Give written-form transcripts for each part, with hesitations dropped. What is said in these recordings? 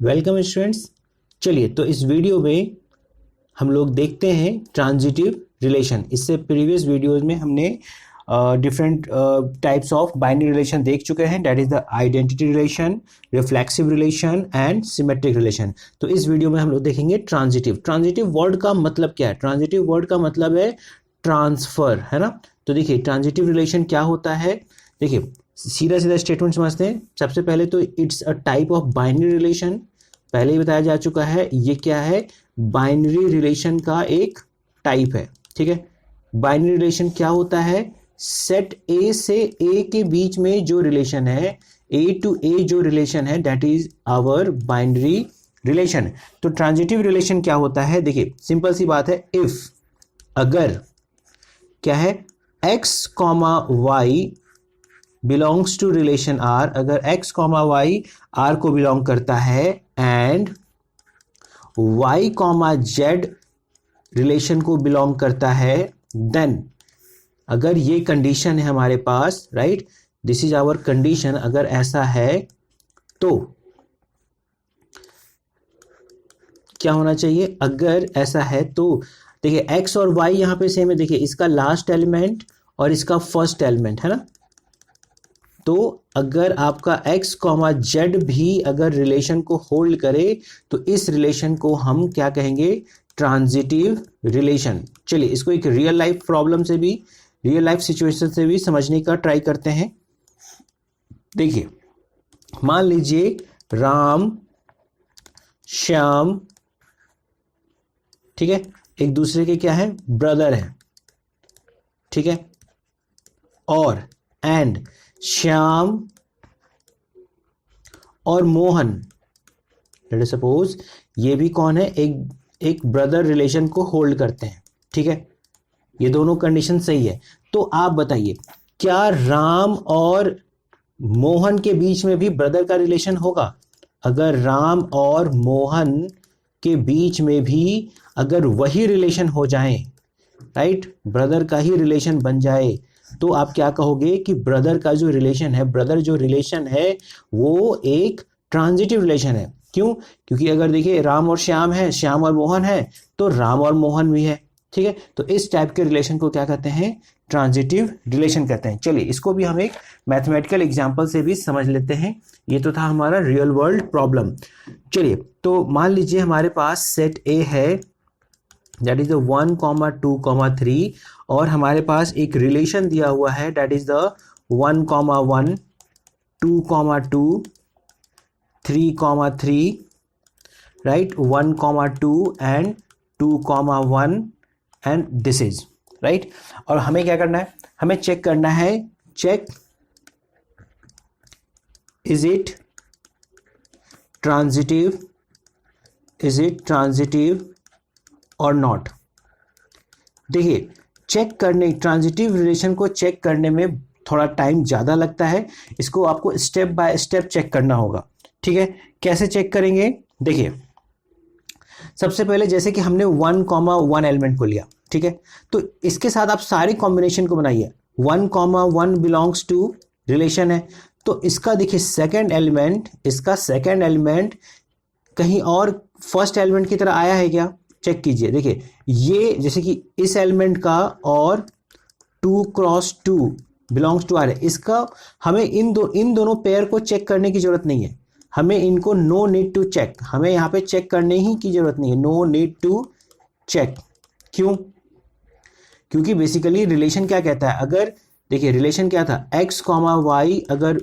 Welcome students. चलिए तो इस वीडियो में हम लोग देखते हैं ट्रांजिटिव रिलेशन। इससे प्रीवियस वीडियोज में हमने different types of binary relation देख चुके हैं, that is the identity relation, reflexive relation and symmetric relation. तो इस वीडियो में हम लोग देखेंगे ट्रांजिटिव। ट्रांजिटिव वर्ड का मतलब क्या है? ट्रांजिटिव वर्ड का मतलब है ट्रांसफर, है ना। तो देखिए ट्रांजिटिव रिलेशन क्या होता है। देखिए सीधा सीधा स्टेटमेंट समझते हैं। सबसे पहले तो it's a type of binary relation, पहले ही बताया जा चुका है। ये क्या है? बाइनरी रिलेशन का एक टाइप है, ठीक है। बाइनरी रिलेशन क्या होता है? सेट ए से ए के बीच में जो रिलेशन है, ए टू ए जो रिलेशन है, that is our binary relation. तो ट्रांजिटिव रिलेशन क्या होता है? देखिए सिंपल सी बात है, इफ अगर क्या है x comma y belongs to relation R, अगर x कॉमा वाई R को बिलोंग करता है and y comma Z relation को बिलोंग करता है, देन अगर ये कंडीशन है हमारे पास, right, this is our condition, अगर ऐसा है तो क्या होना चाहिए? अगर ऐसा है तो देखिए x और y यहां पे सेम है। देखिए इसका लास्ट एलिमेंट और इसका फर्स्ट एलिमेंट है ना। तो अगर आपका x कॉमा जेड भी अगर रिलेशन को होल्ड करे तो इस रिलेशन को हम क्या कहेंगे? Transitive relation. चलिए इसको एक रियल लाइफ प्रॉब्लम से भी, रियल लाइफ सिचुएशन से भी समझने का ट्राई करते हैं। देखिए मान लीजिए राम श्याम, ठीक है, एक दूसरे के क्या है? ब्रदर है, ठीक है। और एंड श्याम और मोहन, लेट अस सपोज ये भी कौन है? एक ब्रदर रिलेशन को होल्ड करते हैं, ठीक है। ये दोनों कंडीशन सही है। तो आप बताइए क्या राम और मोहन के बीच में भी ब्रदर का रिलेशन होगा? अगर राम और मोहन के बीच में भी अगर वही रिलेशन हो जाए, राइट, ब्रदर का ही रिलेशन बन जाए, तो आप क्या कहोगे कि ब्रदर का जो रिलेशन है, ब्रदर जो रिलेशन है वो एक ट्रांजिटिव रिलेशन है। क्यों? क्योंकि अगर देखिए राम और श्याम है, श्याम और मोहन है, तो राम और मोहन भी है, ठीक है। तो इस टाइप के रिलेशन को क्या कहते हैं? ट्रांजिटिव रिलेशन कहते हैं। चलिए इसको भी हम एक मैथमेटिकल एग्जांपल से भी समझ लेते हैं। ये तो था हमारा रियल वर्ल्ड प्रॉब्लम। चलिए तो मान लीजिए हमारे पास सेट ए है, दैट इज द 1, 2, 3, और हमारे पास एक रिलेशन दिया हुआ है, that is the 1, 1, 2, 2, 3, 3, right, 1, 2 and 2, 1 and this is right. और हमें क्या करना है? हमें चेक करना है, check is it transitive, is it transitive और नॉट। देखिए चेक करने, ट्रांजिटिव रिलेशन को चेक करने में थोड़ा टाइम ज़्यादा लगता है। इसको आपको स्टेप बाय स्टेप चेक करना होगा, ठीक है। कैसे चेक करेंगे? देखिए सबसे पहले जैसे कि हमने 1, 1 एलिमेंट को लिया, ठीक है, तो इसके साथ आप सारी कॉम्बिनेशन को बनाइए। 1, 1 बिलोंग्स टू रिलेशन है, तो इसका देखिए सेकेंड एलिमेंट, इसका सेकेंड एलिमेंट कहीं और फर्स्ट एलिमेंट की तरह आया है क्या? चेक कीजिए। देखिए ये जैसे कि इस एलिमेंट का और 2 क्रॉस 2 बिलोंग्स टू आर है, इसका हमें इन दोनों पेयर को चेक करने की जरूरत नहीं है। हमें इनको नो नीड टू चेक, हमें यहाँ पे चेक करने ही की जरूरत नहीं है, नो नीड टू चेक। क्यों? क्योंकि बेसिकली रिलेशन क्या कहता है? अगर देखिए रिलेशन क्या था? x कॉमा वाई अगर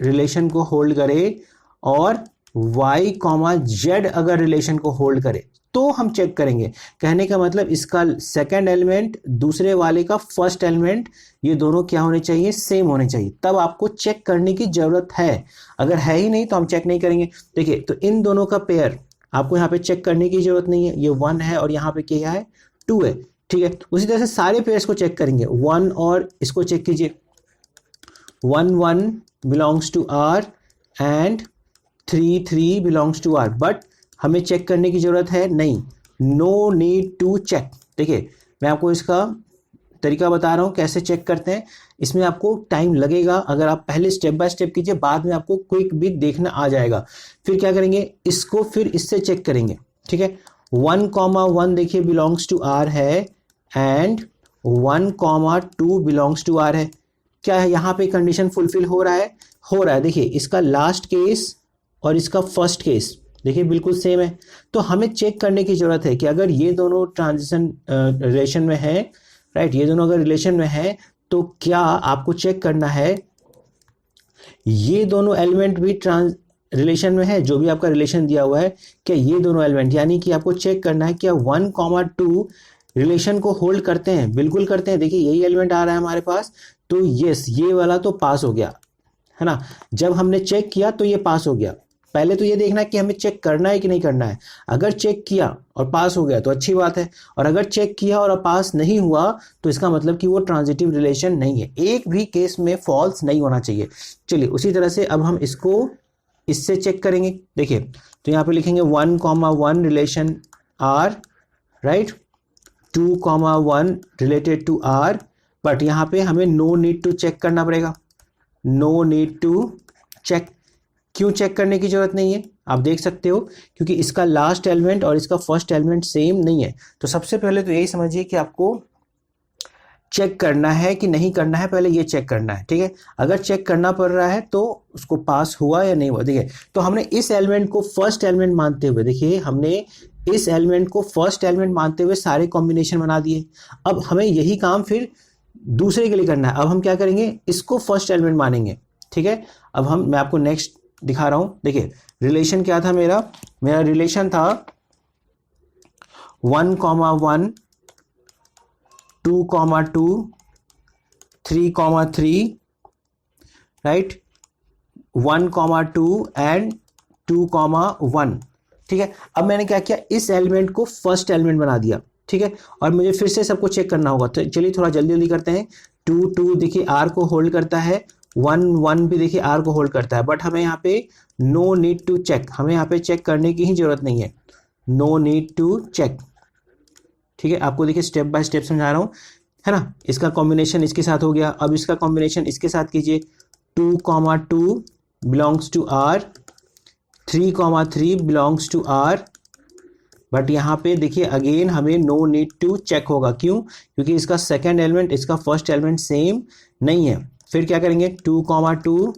रिलेशन को होल्ड करे और y कॉमा जेड अगर रिलेशन को होल्ड करे तो हम चेक करेंगे। कहने का मतलब इसका सेकंड एलिमेंट दूसरे वाले का फर्स्ट एलिमेंट, ये दोनों क्या होने चाहिए? सेम होने चाहिए, तब आपको चेक करने की जरूरत है। अगर है ही नहीं तो हम चेक नहीं करेंगे। देखिए तो इन दोनों का पेयर आपको यहाँ पे चेक करने की जरूरत नहीं है, ये 1 है और यहाँ पे क्या है? 2 है, ठीक है। उसी तरह से सारे पेयर्स को चेक करेंगे। 1 और इसको चेक कीजिए, 1, 1 belongs to R and 3, 3 belongs to R, but हमें चेक करने की जरूरत है नहीं, नो नीड टू चेक। देखिए मैं आपको इसका तरीका बता रहा हूँ कैसे चेक करते हैं, इसमें आपको टाइम लगेगा। अगर आप पहले स्टेप बाय स्टेप कीजिए, बाद में आपको क्विक भी देखना आ जाएगा। फिर क्या करेंगे, इसको फिर इससे चेक करेंगे, ठीक है। 1,1 देखिए बिलोंग्स टू आर है एंड 1,2 बिलोंग्स टू आर है। क्या है यहाँ पे कंडीशन फुलफिल हो रहा है? हो रहा है। देखिए इसका लास्ट केस और इसका फर्स्ट केस देखिए बिल्कुल सेम है। तो हमें चेक करने की जरूरत है कि अगर ये दोनों ट्रांजिशन रिलेशन में है, राइट, ये दोनों अगर रिलेशन में है तो क्या आपको चेक करना है ये दोनों एलिमेंट भी रिलेशन में है, जो भी आपका रिलेशन दिया हुआ है, क्या ये दोनों एलिमेंट, यानी कि आपको चेक करना है क्या 1,2 रिलेशन को होल्ड करते हैं। बिल्कुल करते हैं। देखिए यही एलिमेंट आ रहा है हमारे पास, तो यस, ये वाला तो पास हो गया, है ना। जब हमने चेक किया तो ये पास हो गया। पहले तो ये देखना है कि हमें चेक करना है कि नहीं करना है। अगर चेक किया और पास हो गया तो अच्छी बात है, और अगर चेक किया और पास नहीं हुआ तो इसका मतलब कि वो ट्रांजिटिव रिलेशन नहीं है। एक भी केस में फॉल्स नहीं होना चाहिए। चलिए उसी तरह से अब हम इसको इससे चेक करेंगे। देखिए तो यहाँ पे लिखेंगे 1,1 relation R, right, 2,1 related to R, but यहाँ पे हमें नो नीड टू चेक करना पड़ेगा। No need to check. क्यों चेक करने की जरूरत नहीं है? आप देख सकते हो क्योंकि इसका लास्ट एलिमेंट और इसका फर्स्ट एलिमेंट सेम नहीं है। तो सबसे पहले तो यही समझिए कि आपको चेक करना है कि नहीं करना है, पहले ये चेक करना है, ठीक है। अगर चेक करना पड़ रहा है तो उसको पास हुआ या नहीं हुआ। देखिए तो हमने इस एलिमेंट को फर्स्ट एलिमेंट मानते हुए, देखिए हमने इस एलिमेंट को फर्स्ट एलिमेंट मानते हुए सारे कॉम्बिनेशन बना दिए। अब हमें यही काम फिर दूसरे के लिए करना है। अब हम क्या करेंगे, इसको फर्स्ट एलिमेंट मानेंगे, ठीक है। अब मैं आपको नेक्स्ट दिखा रहा हूं। देखिए रिलेशन क्या था मेरा रिलेशन था 1,1 2,2 3,3, राइट, 1,2 एंड 2,1, ठीक है। अब मैंने क्या किया, इस एलिमेंट को फर्स्ट एलिमेंट बना दिया, ठीक है। और मुझे फिर से सबको चेक करना होगा, तो चलिए थोड़ा जल्दी जल्दी करते हैं। 2 देखिए आर को होल्ड करता है, 1 भी देखिए आर को होल्ड करता है, बट हमें यहाँ पे नो नीड टू चेक, हमें यहाँ पे चेक करने की ही जरूरत नहीं है। नो नीड टू चेक, ठीक है। आपको देखिए स्टेप बाय स्टेप समझा रहा हूं, है ना। इसका कॉम्बिनेशन इसके साथ हो गया, अब इसका कॉम्बिनेशन इसके साथ कीजिए। 2,2 belongs to R, 3,3 belongs to R, but यहाँ पे देखिए अगेन हमें नो नीड टू चेक होगा। क्यों? क्योंकि इसका सेकेंड एलिमेंट इसका फर्स्ट एलिमेंट सेम नहीं है। फिर क्या करेंगे, 2,2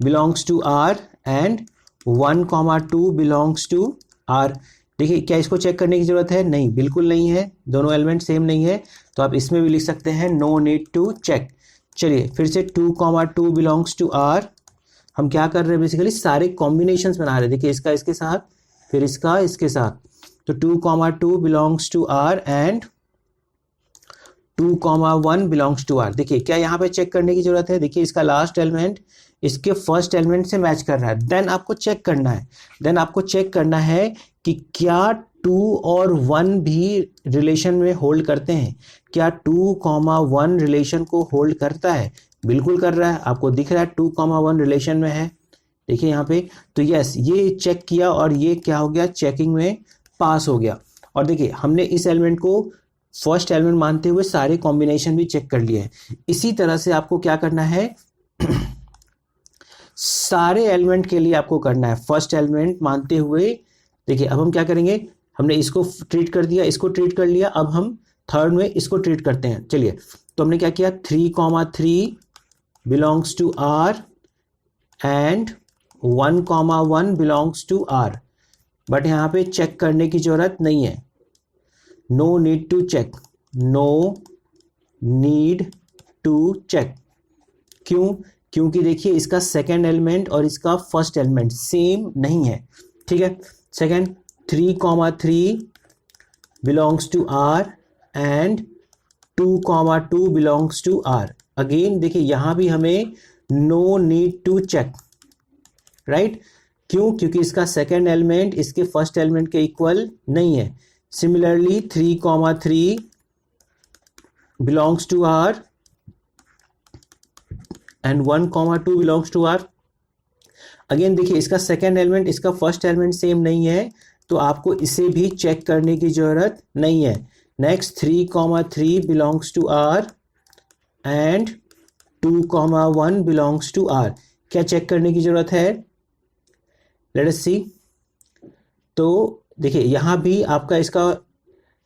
belongs to R and 1,2 belongs to R. देखिए क्या इसको चेक करने की जरूरत है? नहीं, बिल्कुल नहीं है, दोनों एलिमेंट सेम नहीं है। तो आप इसमें भी लिख सकते हैं नो नीड टू चेक। चलिए फिर से 2,2 बिलोंग्स टू आर, हम क्या कर रहे हैं, बेसिकली सारे कॉम्बिनेशंस बना रहे हैं। देखिए इसका इसके साथ, फिर इसका इसके साथ, तो 2,2 belongs to R and 2,1 belongs to R. देखिए क्या यहाँ पे चेक करने की जरूरत है? देखिए इसका लास्ट एलिमेंट इसके फर्स्ट एलिमेंट से मैच कर रहा है। देन आपको चेक करना है कि क्या 2 और 1 भी रिलेशन में होल्ड करते हैं। क्या 2,1 रिलेशन को होल्ड करता है? बिल्कुल कर रहा है, आपको दिख रहा है 2,1 रिलेशन में है, देखिए यहाँ पे। तो यस, ये चेक किया और ये क्या हो गया, चेकिंग में पास हो गया। और देखिए हमने इस एलिमेंट को फर्स्ट एलिमेंट मानते हुए सारे कॉम्बिनेशन भी चेक कर लिए हैं। इसी तरह से आपको क्या करना है सारे एलिमेंट के लिए आपको करना है फर्स्ट एलिमेंट मानते हुए। देखिए अब हम क्या करेंगे, हमने इसको ट्रीट कर दिया, इसको ट्रीट कर लिया, अब हम थर्ड में इसको ट्रीट करते हैं। चलिए तो हमने क्या किया, 3,3 belongs to R and 1,1 belongs to R, but यहाँ पे चेक करने की जरूरत नहीं है। No need to check, no need to check. क्यों? क्योंकि देखिए इसका सेकेंड एलिमेंट और इसका फर्स्ट एलिमेंट सेम नहीं है, ठीक है। Second 3,3 belongs to R and 2,2 belongs to R. Again देखिए यहां भी हमें no need to check, right. क्यों? क्योंकि इसका सेकेंड एलिमेंट इसके फर्स्ट एलिमेंट के इक्वल नहीं है। Similarly 3,3 belongs to R and 1,2 belongs to R. Again देखिए इसका सेकेंड एलिमेंट इसका फर्स्ट एलिमेंट सेम नहीं है, तो आपको इसे भी चेक करने की जरूरत नहीं है। Next 3,3 belongs to R and 2,1 belongs to R. क्या चेक करने की जरूरत है? Let us see. तो देखिए यहाँ भी आपका इसका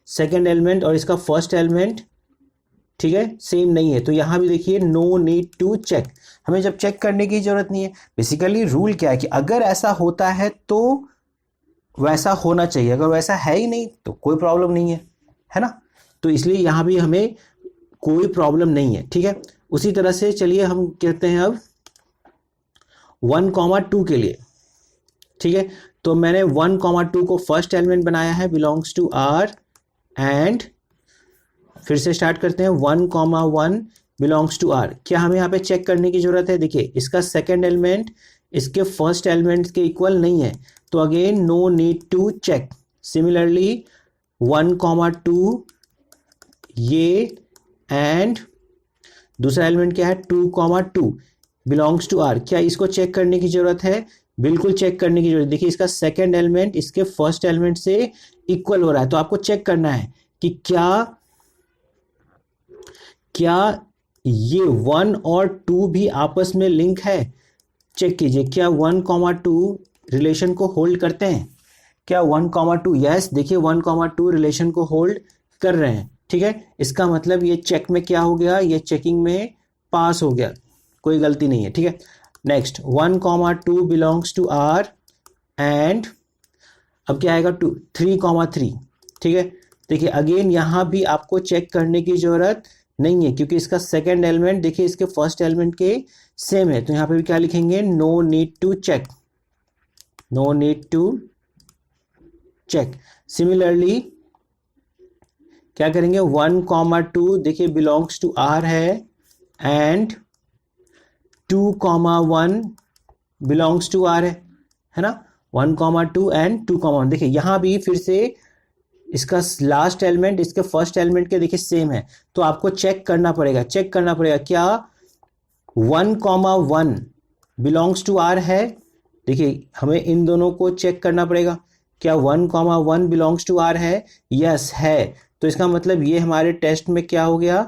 सेकेंड एलिमेंट और इसका फर्स्ट एलिमेंट ठीक है सेम नहीं है, तो यहाँ भी देखिए नो नीड टू चेक, हमें जब चेक करने की जरूरत नहीं है। बेसिकली रूल क्या है कि अगर ऐसा होता है तो वैसा होना चाहिए, अगर वैसा है ही नहीं तो कोई प्रॉब्लम नहीं है ना। तो इसलिए यहाँ भी हमें कोई प्रॉब्लम नहीं है, ठीक है। उसी तरह से चलिए हम कहते हैं अब 1,2 के लिए, ठीक है। तो मैंने 1,2 को फर्स्ट एलिमेंट बनाया है, बिलोंग्स टू आर एंड फिर से स्टार्ट करते हैं 1,1 बिलोंग्स टू आर। क्या हमें यहाँ पे चेक करने की जरूरत है? देखिए इसका सेकेंड एलिमेंट इसके फर्स्ट एलिमेंट के इक्वल नहीं है, तो again no need to check. Similarly 1,2 ये एंड दूसरा एलिमेंट क्या है 2,2 बिलोंग्स टू आर। क्या इसको चेक करने की जरूरत है? बिल्कुल चेक करने की जरूरत। देखिए इसका सेकेंड एलिमेंट इसके फर्स्ट एलिमेंट से इक्वल हो रहा है, तो आपको चेक करना है कि क्या ये 1 और 2 भी आपस में लिंक है। चेक कीजिए क्या 1,2 रिलेशन को होल्ड करते हैं? क्या 1,2 यस, देखिए 1,2 रिलेशन को होल्ड कर रहे हैं, ठीक है। इसका मतलब ये चेक में क्या हो गया, ये चेकिंग में पास हो गया, कोई गलती नहीं है, ठीक है। Next 1,2 belongs to R and अब क्या आएगा 3,3, ठीक है। देखिए अगेन यहाँ भी आपको चेक करने की जरूरत नहीं है क्योंकि इसका सेकेंड एलिमेंट देखिए इसके फर्स्ट एलिमेंट के सेम है, तो यहाँ पे भी क्या लिखेंगे no need to check, no need to check. Similarly क्या करेंगे 1,2 देखिए बिलोंग्स टू आर है एंड 2,1 बिलोंग्स टू आर है ना। 1,2 एंड 2,1 देखिए यहाँ भी फिर से इसका लास्ट एलिमेंट इसके फर्स्ट एलिमेंट के देखिए सेम है, तो आपको चेक करना पड़ेगा क्या 1,1 बिलोंग्स टू आर है। देखिए हमें इन दोनों को चेक करना पड़ेगा, क्या 1,1 बिलोंग्स टू आर है? यस है, तो इसका मतलब ये हमारे टेस्ट में क्या हो गया,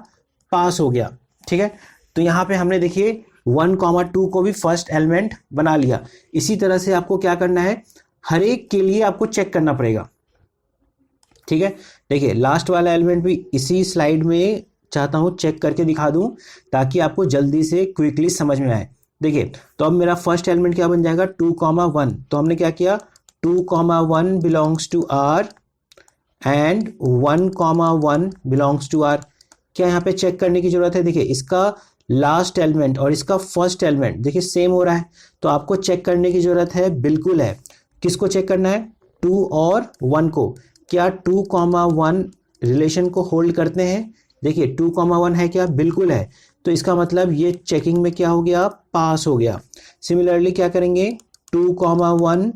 पास हो गया, ठीक है। तो यहाँ पे हमने देखिए 1,2 को भी फर्स्ट एलिमेंट बना लिया। इसी तरह से आपको क्या करना है, हर एक के लिए आपको चेक करना पड़ेगा, ठीक है। देखिए लास्ट वाला एलिमेंट भी इसी स्लाइड में चाहता हूं चेक करके दिखा दूं ताकि आपको जल्दी से क्विकली समझ में आए। देखिए तो अब मेरा फर्स्ट एलिमेंट क्या बन जाएगा 2,1, तो हमने क्या किया 2,1 belongs to R and 1,1 belongs to R. क्या यहाँ पे चेक करने की जरूरत है? देखिए इसका लास्ट एलिमेंट और इसका फर्स्ट एलिमेंट देखिए सेम हो रहा है, तो आपको चेक करने की जरूरत है, बिल्कुल है। किसको चेक करना है? 2 और 1 को। क्या 2,1 रिलेशन को होल्ड करते हैं? देखिए 2,1 है क्या? बिल्कुल है, तो इसका मतलब ये चेकिंग में क्या हो गया, पास हो गया। सिमिलरली क्या करेंगे 2,1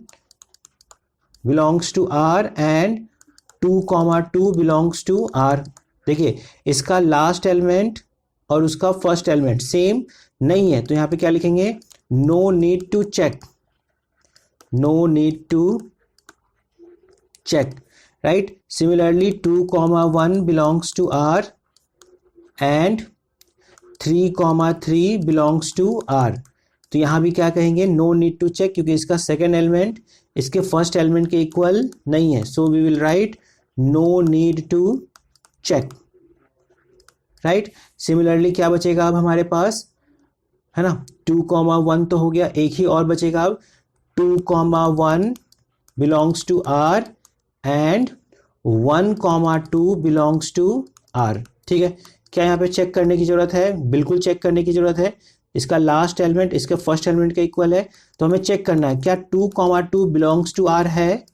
belongs to R and 2,2 belongs to R. देखिए इसका लास्ट एलिमेंट और उसका फर्स्ट एलिमेंट सेम नहीं है, तो यहाँ पे क्या लिखेंगे no need to check, no need to check, right. Similarly 2,1 belongs to R and 3,3 belongs to R. तो यहाँ भी क्या कहेंगे नो नीड टू चेक क्योंकि इसका सेकेंड एलिमेंट इसके फर्स्ट एलिमेंट के इक्वल नहीं है, so we will write no need to check, right. Similarly क्या बचेगा अब हमारे पास, है ना, 2,1 तो हो गया, एक ही और बचेगा अब 2,1 belongs to R and 1,2 belongs to R, ठीक है। क्या यहाँ पे चेक करने की जरूरत है? बिल्कुल चेक करने की जरूरत है। इसका लास्ट एलिमेंट इसके फर्स्ट एलिमेंट के इक्वल है, तो हमें चेक करना है क्या 2,2 बिलोंग्स टू आर है?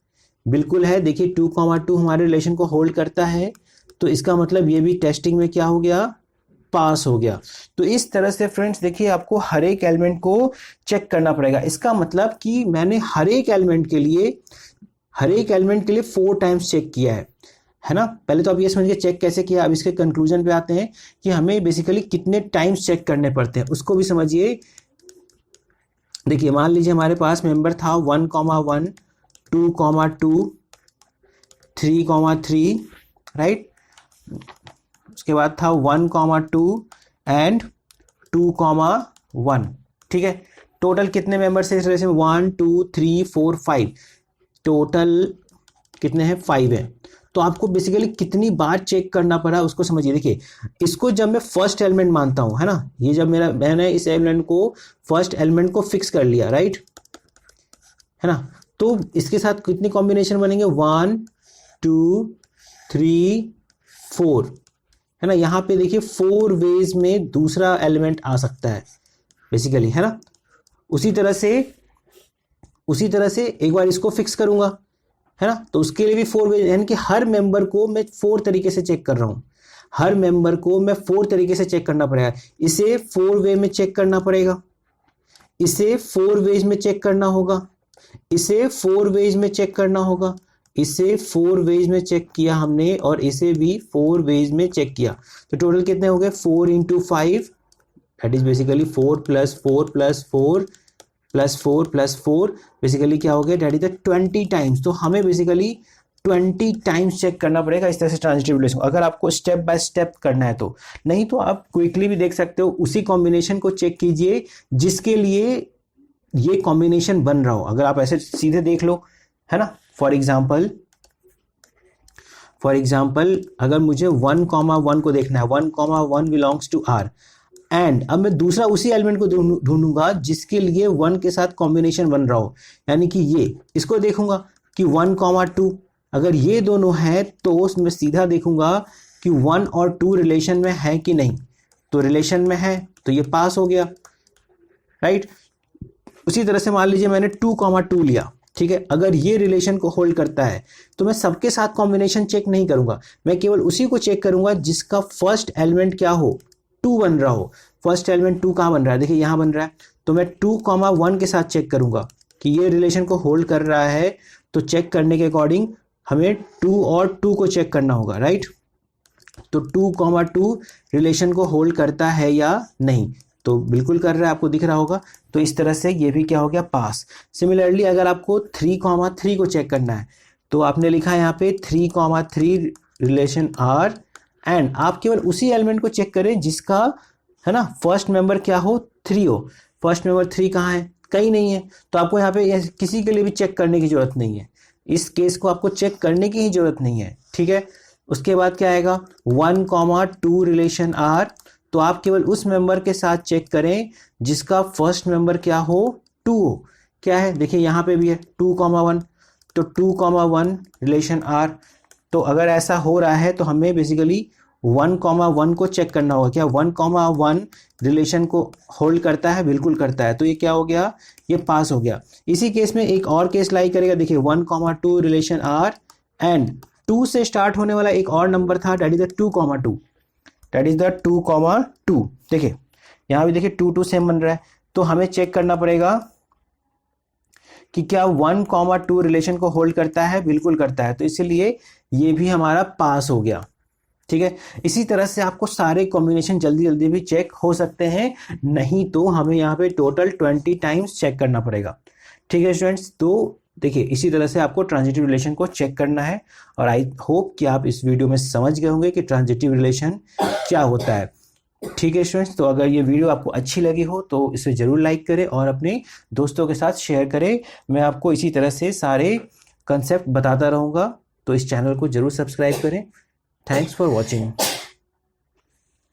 बिल्कुल है। देखिए 2,2 हमारे रिलेशन को होल्ड करता है, तो इसका मतलब ये भी टेस्टिंग में क्या हो गया, पास हो गया। तो इस तरह से फ्रेंड्स देखिए आपको हर एक एलिमेंट को चेक करना पड़ेगा। इसका मतलब कि मैंने हर एक एलिमेंट के लिए 4 टाइम्स चेक किया है ना। पहले तो आप ये समझिए चेक कैसे किया, अब इसके कंक्लूजन पे आते हैं कि हमें बेसिकली कितने टाइम्स चेक करने पड़ते हैं, उसको भी समझिए। देखिए मान लीजिए हमारे पास मेंबर था 1,1 2,2 3,3, राइट। उसके बाद था 1,2 एंड 2,1। ठीक है, टोटल कितने मेंबर्स है इस रिलेशन में? 1 2 3 4 5, टोटल कितने हैं? 5 है। तो आपको बेसिकली कितनी बार चेक करना पड़ा उसको समझिए। देखिए, इसको जब मैं फर्स्ट एलिमेंट मानता हूं, है ना, ये जब मैंने इस एलिमेंट को फर्स्ट एलिमेंट को फिक्स कर लिया, राइट, है ना, तो इसके साथ कितनी कॉम्बिनेशन बनेंगे? 1 2 3 4, है ना। यहाँ पे देखिए 4 वेज में दूसरा एलिमेंट आ सकता है बेसिकली, है ना। उसी तरह से एक बार इसको फिक्स करूंगा, है ना, तो उसके लिए भी 4 वे, यानी कि हर मेंबर को मैं 4 तरीके से चेक कर रहा हूं। हर मेंबर को मैं 4 तरीके से चेक करना पड़ेगा। इसे 4 वे में चेक करना पड़ेगा, इसे 4 वेज में चेक करना होगा, इसे 4 वेज में चेक करना होगा, इसे 4 वेज में चेक किया हमने, और इसे भी 4 वेज में चेक किया। तो टोटल कितने हो गए? 4 × 5, दैट इज बेसिकली 4 + 4 + 4 + 4 + 4, बेसिकली क्या हो गया? That is the 20 times. तो हमें बेसिकली 20 टाइम्स चेक करना पड़ेगा इस तरह से ट्रांजिटिव रिलेशन, अगर आपको स्टेप बाय स्टेप करना है तो। नहीं तो आप क्विकली भी देख सकते हो, उसी कॉम्बिनेशन को चेक कीजिए जिसके लिए ये कॉम्बिनेशन बन रहा हो। अगर आप ऐसे सीधे देख लो, है ना, फॉर एग्जाम्पल अगर मुझे 1,1 को देखना है, 1,1 बिलोंग्स टू R, एंड अब मैं दूसरा उसी एलिमेंट को ढूंढूंगा जिसके लिए 1 के साथ कॉम्बिनेशन बन रहा हो, यानी कि ये, इसको देखूंगा कि 1,2, अगर ये दोनों हैं तो मैं सीधा देखूंगा कि 1 और 2 रिलेशन में है कि नहीं। तो रिलेशन में है तो ये पास हो गया, राइट। उसी तरह से मान लीजिए मैंने 2,2 लिया, ठीक है, अगर ये रिलेशन को होल्ड करता है तो मैं सबके साथ कॉम्बिनेशन चेक नहीं करूंगा, मैं केवल उसी को चेक करूंगा जिसका फर्स्ट एलिमेंट क्या हो? 2 बन रहा हो। फर्स्ट एलिमेंट 2 कहाँ बन रहा है? देखिए यहाँ बन रहा है, तो मैं 2,1 के साथ चेक करूंगा कि ये रिलेशन को होल्ड कर रहा है। तो चेक करने के अकॉर्डिंग हमें 2 और 2 को चेक करना होगा, राइट। तो 2,2 रिलेशन को होल्ड करता है या नहीं? तो बिल्कुल कर रहा है, आपको दिख रहा होगा। तो इस तरह से ये भी क्या हो गया? पास। सिमिलरली अगर आपको 3,3 को चेक करना है तो आपने लिखा है यहाँ पे 3,3 रिलेशन R, एंड आप केवल उसी एलिमेंट को चेक करें जिसका, है ना, फर्स्ट मेंबर क्या हो? 3 हो। फर्स्ट मेंबर 3 कहाँ है? कहीं नहीं है। तो आपको यहाँ पे किसी के लिए भी चेक करने की जरूरत नहीं है, इस केस को आपको चेक करने की ही जरूरत नहीं है, ठीक है। उसके बाद क्या आएगा? 1,2 रिलेशन R, तो आप केवल उस मेंबर के साथ चेक करें जिसका फर्स्ट मेंबर क्या हो? 2 हो। क्या है? देखिए यहाँ पे भी है 2,1, तो 2,1 रिलेशन R। तो अगर ऐसा हो रहा है तो हमें बेसिकली 1,1 को चेक करना होगा। क्या 1,1 रिलेशन को होल्ड करता है? बिल्कुल करता है। तो ये क्या हो गया? ये पास हो गया। इसी केस में एक और केस लाई करेगा, देखिए 1,2 रिलेशन R, एंड 2 से स्टार्ट होने वाला एक और नंबर था, that is the 2,2, that is the 2,2। देखिए यहाँ भी देखिए 2 सेम बन रहा है। तो हमें चेक करना पड़ेगा कि क्या 1,2 रिलेशन को होल्ड करता है? बिल्कुल करता है। तो इसलिए ये भी हमारा पास हो गया, ठीक है। इसी तरह से आपको सारे कॉम्बिनेशन जल्दी जल्दी भी चेक हो सकते हैं, नहीं तो हमें यहाँ पे टोटल 20 टाइम्स चेक करना पड़ेगा, ठीक है स्टूडेंट्स। तो देखिए इसी तरह से आपको ट्रांजिटिव रिलेशन को चेक करना है, और आई होप कि आप इस वीडियो में समझ गए होंगे कि ट्रांजिटिव रिलेशन क्या होता है, ठीक है स्टूडेंट्स। तो अगर ये वीडियो आपको अच्छी लगी हो तो इसे ज़रूर लाइक करें और अपने दोस्तों के साथ शेयर करें। मैं आपको इसी तरह से सारे कंसेप्ट बताता रहूँगा, तो इस चैनल को ज़रूर सब्सक्राइब करें। Thanks for watching.